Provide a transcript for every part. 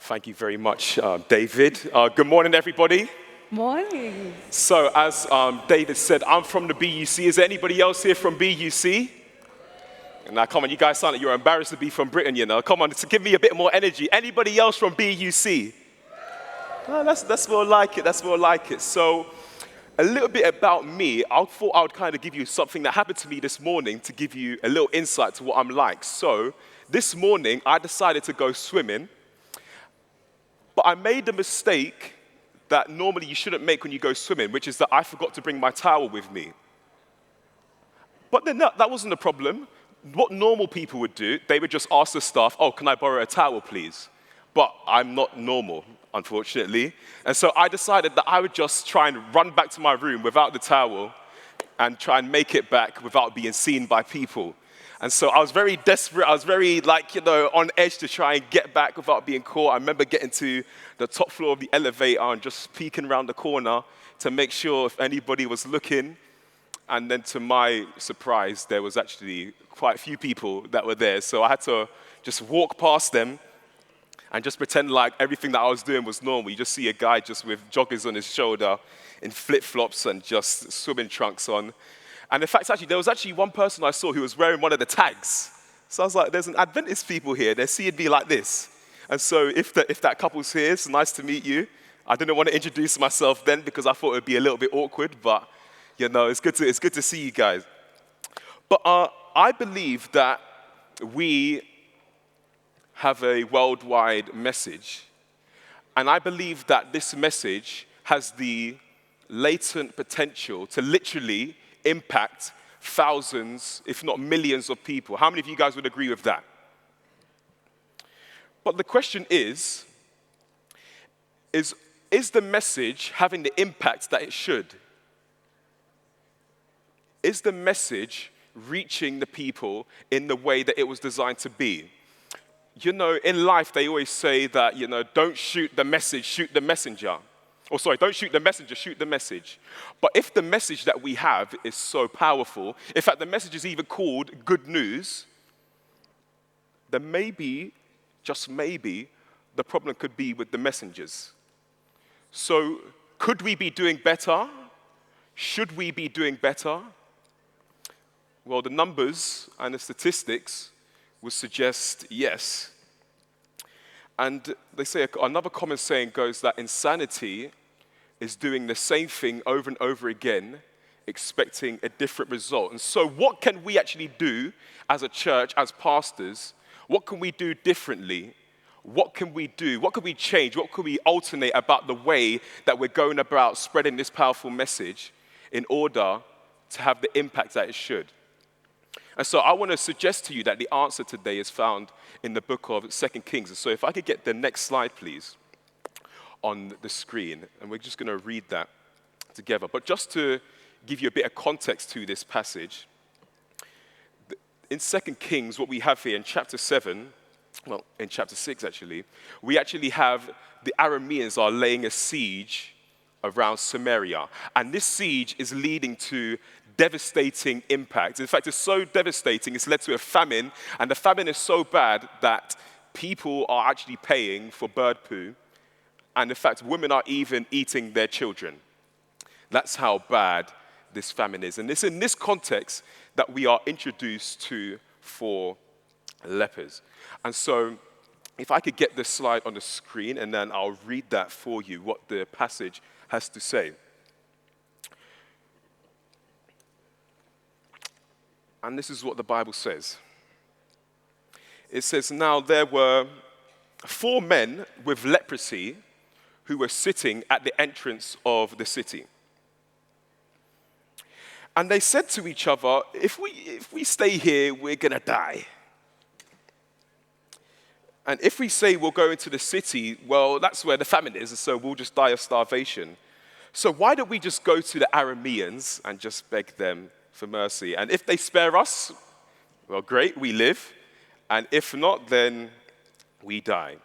Thank you very much, David. Good morning, everybody. Morning. So, as David said, I'm from the BUC. Is there anybody else here from BUC? Now, come on, you guys sound like you're embarrassed to be from Britain, you know. Come on, to give me a bit more energy. Anybody else from BUC? Oh, that's more like it. That's more like it. So, a little bit about me. I thought I would kind of give you something that happened to me this morning to give you a little insight to what I'm like. So, this morning, I decided to go swimming. But I made the mistake that normally you shouldn't make when you go swimming, which is that I forgot to bring my towel with me. But then that wasn't a problem. What normal people would do, they would just ask the staff, oh, can I borrow a towel, please? But I'm not normal, unfortunately. And so I decided that I would just try and run back to my room without the towel and try and make it back without being seen by people. And so I was very desperate. I was very, on edge to try and get back without being caught. I remember getting to the top floor of the elevator and just peeking around the corner to make sure if anybody was looking. And then to my surprise, there was actually quite a few people that were there. So I had to just walk past them and just pretend like everything that I was doing was normal. You just see a guy just with joggers on his shoulder in flip-flops and just swimming trunks on. And in fact, there was actually one person I saw who was wearing one of the tags. So I was like, there's an Adventist people here. They're seeing me like this. And so if that couple's here, it's nice to meet you. I didn't want to introduce myself then because I thought it would be a little bit awkward. But, it's good to see you guys. But I believe that we have a worldwide message. And I believe that this message has the latent potential to literally impact thousands, if not millions of people. How many of you guys would agree with that? But the question is the message having the impact that it should? Is the message reaching the people in the way that it was designed to be? In life, they always say that, don't shoot the message, shoot the messenger. Don't shoot the messenger, shoot the message. But if the message that we have is so powerful, in fact, the message is even called good news, then maybe, just maybe, the problem could be with the messengers. So, could we be doing better? Should we be doing better? Well, the numbers and the statistics would suggest yes. And they say another common saying goes that insanity is doing the same thing over and over again, expecting a different result. And so what can we actually do as a church, as pastors? What can we do differently? What can we do? What can we change? What can we alternate about the way that we're going about spreading this powerful message in order to have the impact that it should? And so I want to suggest to you that the answer today is found in the book of 2 Kings. And so if I could get the next slide, please, on the screen. And we're just going to read that together. But just to give you a bit of context to this passage, in 2 Kings, what we have here in chapter 7, well, in chapter 6 actually, we actually have the Arameans are laying a siege around Samaria. And this siege is leading to devastating impact. In fact, it's so devastating, it's led to a famine, and the famine is so bad that people are actually paying for bird poo, and in fact, women are even eating their children. That's how bad this famine is. And it's in this context that we are introduced to 4 lepers. And so, if I could get this slide on the screen, and then I'll read that for you, what the passage has to say. And this is what the Bible says. It says, now there were 4 men with leprosy who were sitting at the entrance of the city. And they said to each other, if we stay here, we're going to die. And if we say we'll go into the city, well, that's where the famine is, and so we'll just die of starvation. So why don't we just go to the Arameans and just beg them for mercy? And if they spare us, well, great, we live. And if not, then we die.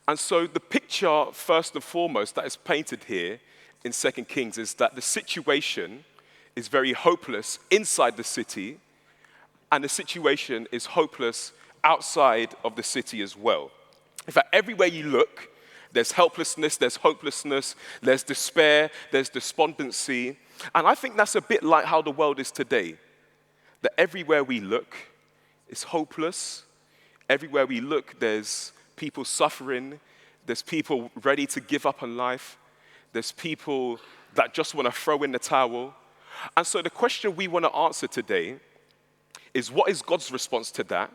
And so the picture, first and foremost, that is painted here in 2 Kings is that the situation is very hopeless inside the city, and the situation is hopeless outside of the city as well. In fact, everywhere you look, there's helplessness, there's hopelessness, there's despair, there's despondency. And I think that's a bit like how the world is today. That everywhere we look, it's hopeless. Everywhere we look, there's people suffering. There's people ready to give up on life. There's people that just want to throw in the towel. And so the question we want to answer today is, what is God's response to that?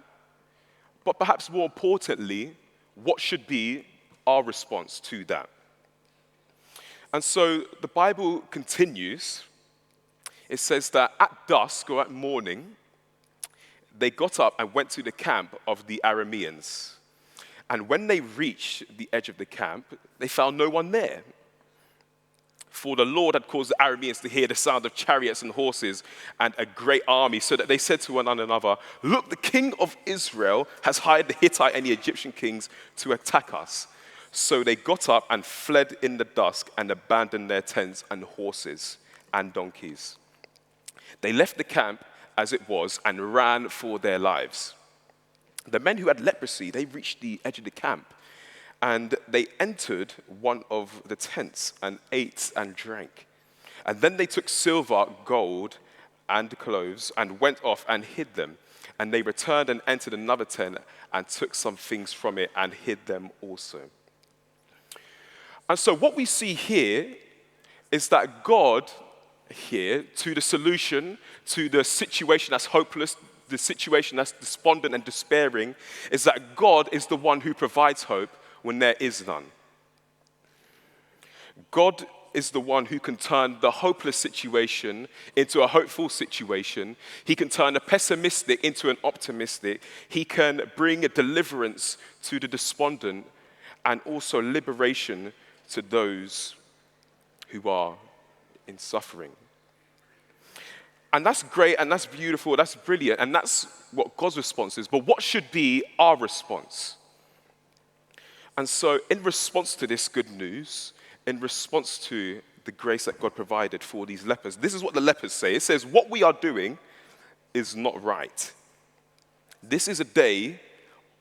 But perhaps more importantly, what should be our response to that? And so the Bible continues. It says that at dusk or at morning, they got up and went to the camp of the Arameans. And when they reached the edge of the camp, they found no one there. For the Lord had caused the Arameans to hear the sound of chariots and horses and a great army, so that they said to one another, "Look, the king of Israel has hired the Hittite and the Egyptian kings to attack us." So they got up and fled in the dusk and abandoned their tents and horses and donkeys. They left the camp as it was and ran for their lives. The men who had leprosy, they reached the edge of the camp, and they entered one of the tents and ate and drank. And then they took silver, gold, and clothes and went off and hid them. And they returned and entered another tent and took some things from it and hid them also. And so what we see here is that God here, to the solution, to the situation that's hopeless, the situation that's despondent and despairing, is that God is the one who provides hope when there is none. God is the one who can turn the hopeless situation into a hopeful situation. He can turn a pessimistic into an optimistic. He can bring a deliverance to the despondent and also liberation to those who are in suffering. And that's great, and that's beautiful, that's brilliant, and that's what God's response is. But what should be our response? And so in response to this good news, in response to the grace that God provided for these lepers, this is what the lepers say. It says, what we are doing is not right. This is a day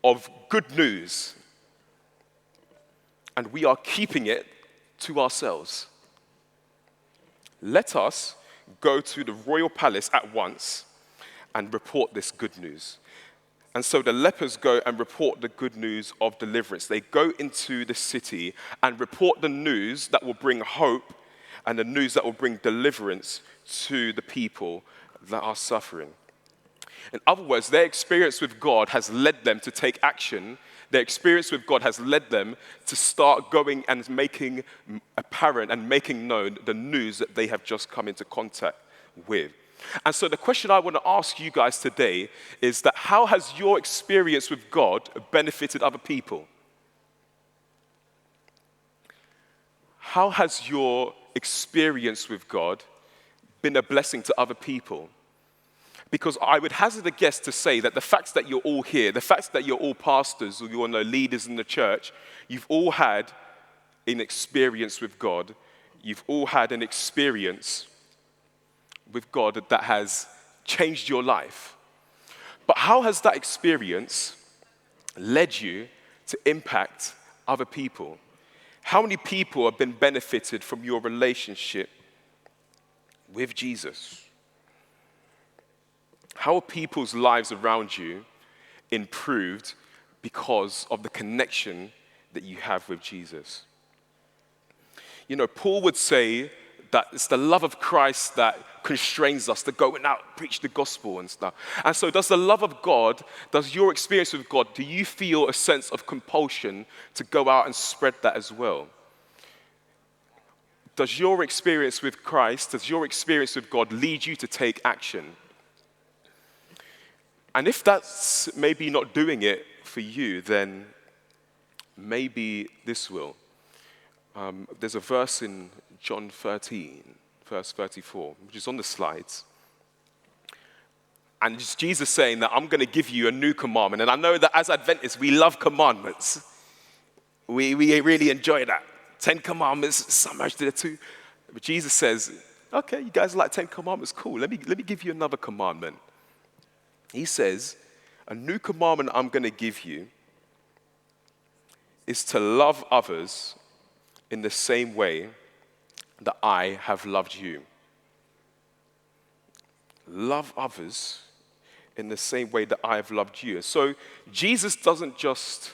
of good news, and we are keeping it to ourselves. Let us go to the royal palace at once and report this good news. And so the lepers go and report the good news of deliverance. They go into the city and report the news that will bring hope and the news that will bring deliverance to the people that are suffering. In other words, their experience with God has led them to take action. Their experience with God has led them to start going and making apparent and making known the news that they have just come into contact with. And so the question I want to ask you guys today is that how has your experience with God benefited other people? How has your experience with God been a blessing to other people? Because I would hazard a guess to say that the fact that you're all here, the fact that you're all pastors or you're leaders in the church, you've all had an experience with God. You've all had an experience with God that has changed your life. But how has that experience led you to impact other people? How many people have been benefited from your relationship with Jesus? How are people's lives around you improved because of the connection that you have with Jesus? You know, Paul would say that it's the love of Christ that constrains us to go and out, preach the gospel and stuff. And so does the love of God, does your experience with God, do you feel a sense of compulsion to go out and spread that as well? Does your experience with Christ, does your experience with God lead you to take action? And if that's maybe not doing it for you, then maybe this will. There's a verse in John 13, verse 34, which is on the slides. And it's Jesus saying that I'm going to give you a new commandment. And I know that as Adventists, we love commandments. We really enjoy that. 10 commandments, so much to the two. But Jesus says, okay, you guys like 10 commandments, cool. Let me give you another commandment. He says, a new commandment I'm going to give you is to love others in the same way that I have loved you. Love others in the same way that I have loved you. So Jesus doesn't just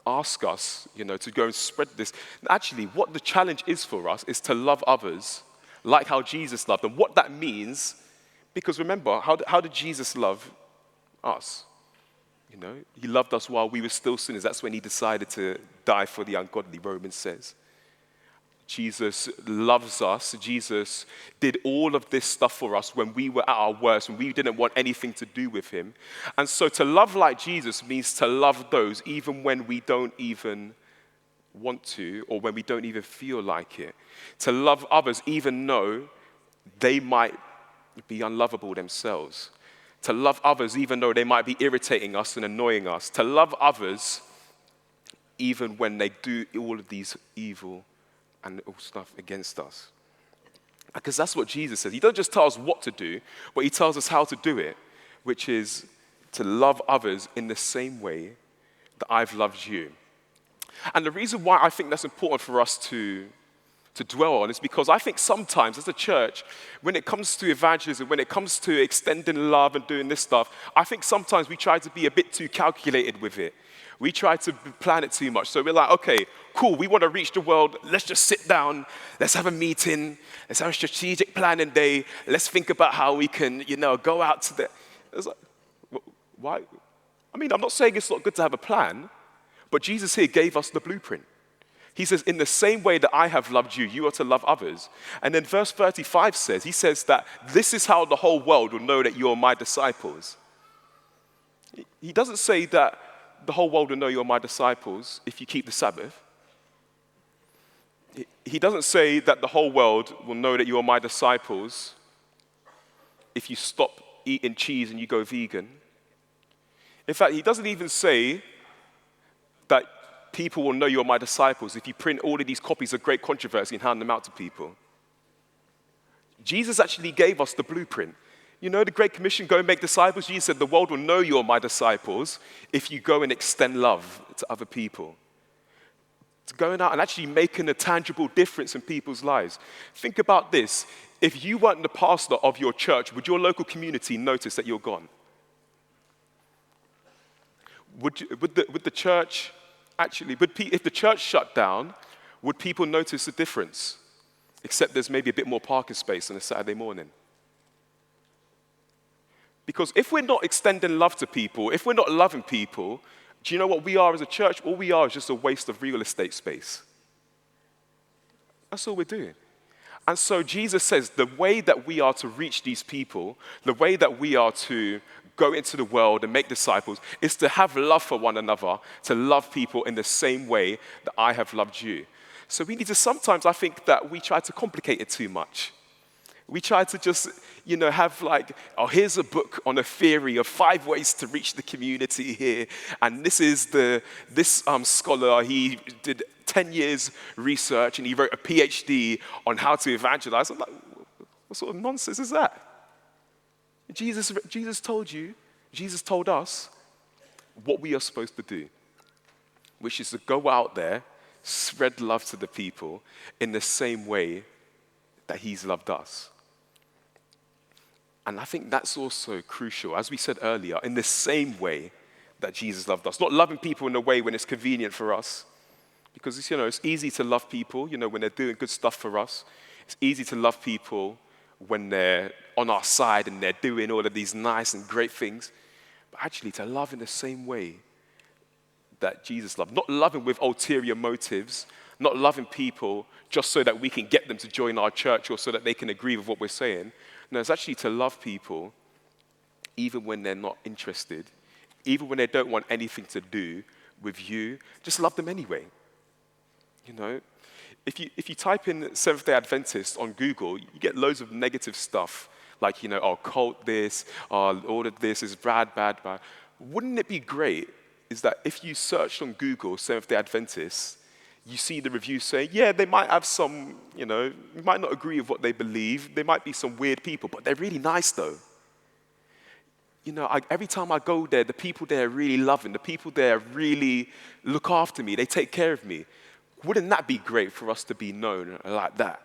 ask us, to go and spread this. Actually, what the challenge is for us is to love others like how Jesus loved them. What that means, because remember, how did Jesus love us? He loved us while we were still sinners. That's when he decided to die for the ungodly, Romans says. Jesus loves us. Jesus did all of this stuff for us when we were at our worst, when we didn't want anything to do with him. And so to love like Jesus means to love those even when we don't even want to, or when we don't even feel like it. To love others even though they might be unlovable themselves. To love others even though they might be irritating us and annoying us. To love others even when they do all of these evil and all stuff against us. Because that's what Jesus says. He doesn't just tell us what to do, but he tells us how to do it, which is to love others in the same way that I've loved you. And the reason why I think that's important for us to dwell on is because I think sometimes as a church, when it comes to evangelism, when it comes to extending love and doing this stuff, I think sometimes we try to be a bit too calculated with it. We try to plan it too much. So we're like, okay, cool, we want to reach the world. Let's just sit down. Let's have a meeting. Let's have a strategic planning day. Let's think about how we can, go out to the... It's like, why? I mean, I'm not saying it's not good to have a plan, but Jesus here gave us the blueprint. He says, in the same way that I have loved you, you are to love others. And then verse 35 says, he says that this is how the whole world will know that you're my disciples. He doesn't say that the whole world will know you're my disciples if you keep the Sabbath. He doesn't say that the whole world will know that you're my disciples if you stop eating cheese and you go vegan. In fact, he doesn't even say that people will know you're my disciples if you print all of these copies of Great Controversy and hand them out to people. Jesus actually gave us the blueprint. The Great Commission, go and make disciples. Jesus said, the world will know you're my disciples if you go and extend love to other people. To going out and actually making a tangible difference in people's lives. Think about this. If you weren't the pastor of your church, would your local community notice that you're gone? Would the church actually, if the church shut down, would people notice the difference? Except there's maybe a bit more parking space on a Saturday morning. Because if we're not extending love to people, if we're not loving people, do you know what we are as a church? All we are is just a waste of real estate space. That's all we're doing. And so Jesus says the way that we are to reach these people, the way that we are to go into the world and make disciples, is to have love for one another, to love people in the same way that I have loved you. So we need to sometimes, I think that we try to complicate it too much. We try to just, have like, here's a book on a theory of 5 ways to reach the community here. And this is this scholar, he did 10 years research and he wrote a PhD on how to evangelize. I'm like, what sort of nonsense is that? Jesus told us what we are supposed to do, which is to go out there, spread love to the people in the same way that he's loved us. And I think that's also crucial, as we said earlier, in the same way that Jesus loved us. Not loving people in a way when it's convenient for us, because it's easy to love people, when they're doing good stuff for us. It's easy to love people when they're on our side and they're doing all of these nice and great things. But actually, to love in the same way that Jesus loved. Not loving with ulterior motives, not loving people just so that we can get them to join our church or so that they can agree with what we're saying. No, it's actually to love people even when they're not interested, even when they don't want anything to do with you. Just love them anyway. If you type in Seventh-day Adventist on Google, you get loads of negative stuff, like, cult this, all of this is bad. Wouldn't it be great is that if you searched on Google Seventh-day Adventists, you see the reviews saying, yeah, they might have some, you might not agree with what they believe. They might be some weird people, but they're really nice though. every time I go there, the people there are really loving. The people there really look after me. They take care of me. Wouldn't that be great for us to be known like that?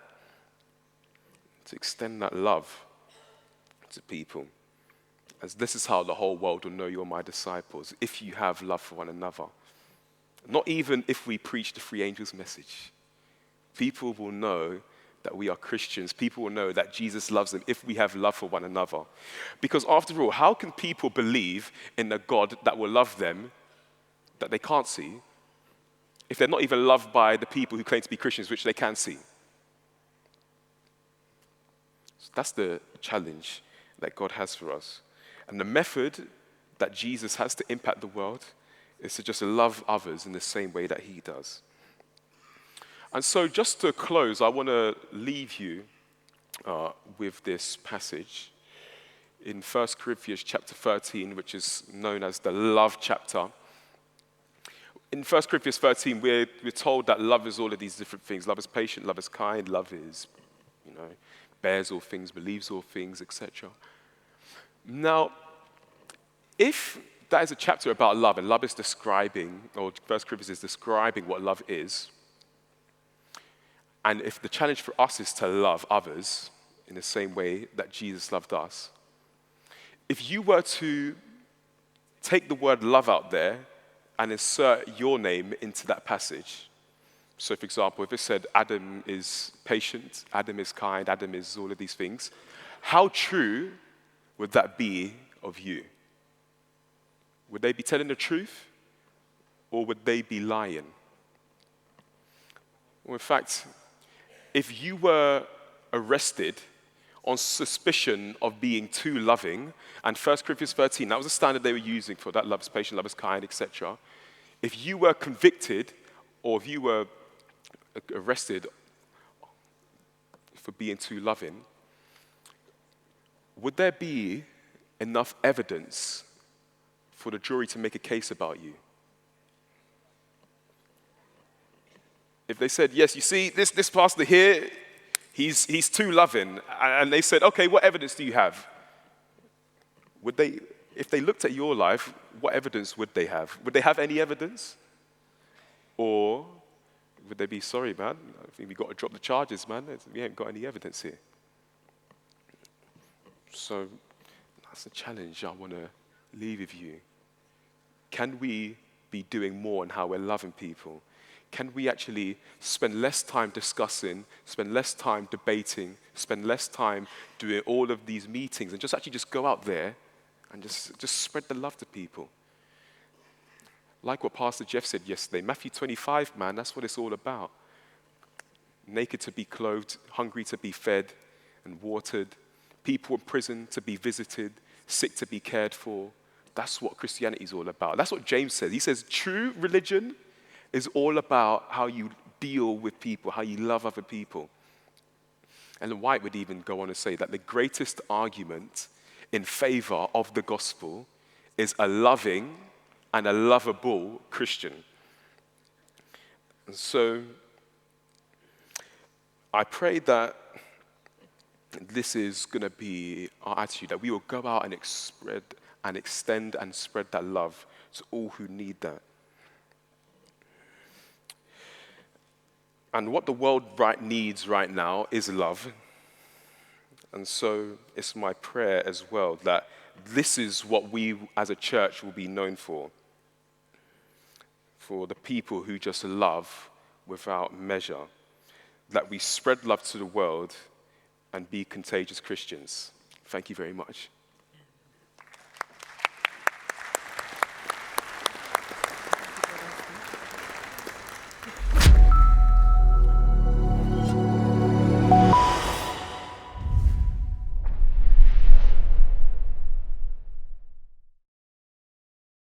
To extend that love to people. As this is how the whole world will know you're my disciples, if you have love for one another. Not even if we preach the three angels' message. People will know that we are Christians. People will know that Jesus loves them if we have love for one another. Because after all, how can people believe in a God that will love them that they can't see if they're not even loved by the people who claim to be Christians, which they can see? So that's the challenge that God has for us. And the method that Jesus has to impact the world is to just love others in the same way that he does. And so just to close, I want to leave you with this passage in 1 Corinthians chapter 13, which is known as the love chapter. In 1 Corinthians 13, we're told that love is all of these different things. Love is patient, love is kind, love is, bears all things, believes all things, etc. Now, if that is a chapter about love, and love is describing, or 1 Corinthians is describing what love is, and if the challenge for us is to love others in the same way that Jesus loved us, if you were to take the word love out there and insert your name into that passage, so for example, if it said Adam is patient, Adam is kind, Adam is all of these things, how true would that be of you? Would they be telling the truth, or would they be lying? Well, in fact, if you were arrested on suspicion of being too loving, and 1 Corinthians 13, that was the standard they were using for that love is patient, love is kind, etc. If you were convicted, or if you were arrested for being too loving, would there be enough evidence for the jury to make a case about you? If they said, yes, you see, this pastor here, he's too loving, and they said, okay, what evidence do you have? If they looked at your life, what evidence would they have? Would they have any evidence? Or would they be, sorry, man, I think we've got to drop the charges, man. We haven't got any evidence here. So that's a challenge I want to leave with you. Can we be doing more in how we're loving people? Can we actually spend less time discussing, spend less time debating, spend less time doing all of these meetings, and just go out there and just spread the love to people? Like what Pastor Jeff said yesterday, Matthew 25, man, that's what it's all about. Naked to be clothed, hungry to be fed and watered, people in prison to be visited, sick to be cared for. That's what Christianity is all about. That's what James says. He says true religion is all about how you deal with people, how you love other people. Ellen White would even go on to say that the greatest argument in favor of the gospel is a loving and a lovable Christian. And so I pray that this is going to be our attitude, that we will go out and extend and spread that love to all who need that. And what the world needs right now is love. And so it's my prayer as well that this is what we as a church will be known for the people who just love without measure, that we spread love to the world and be contagious Christians. Thank you very much.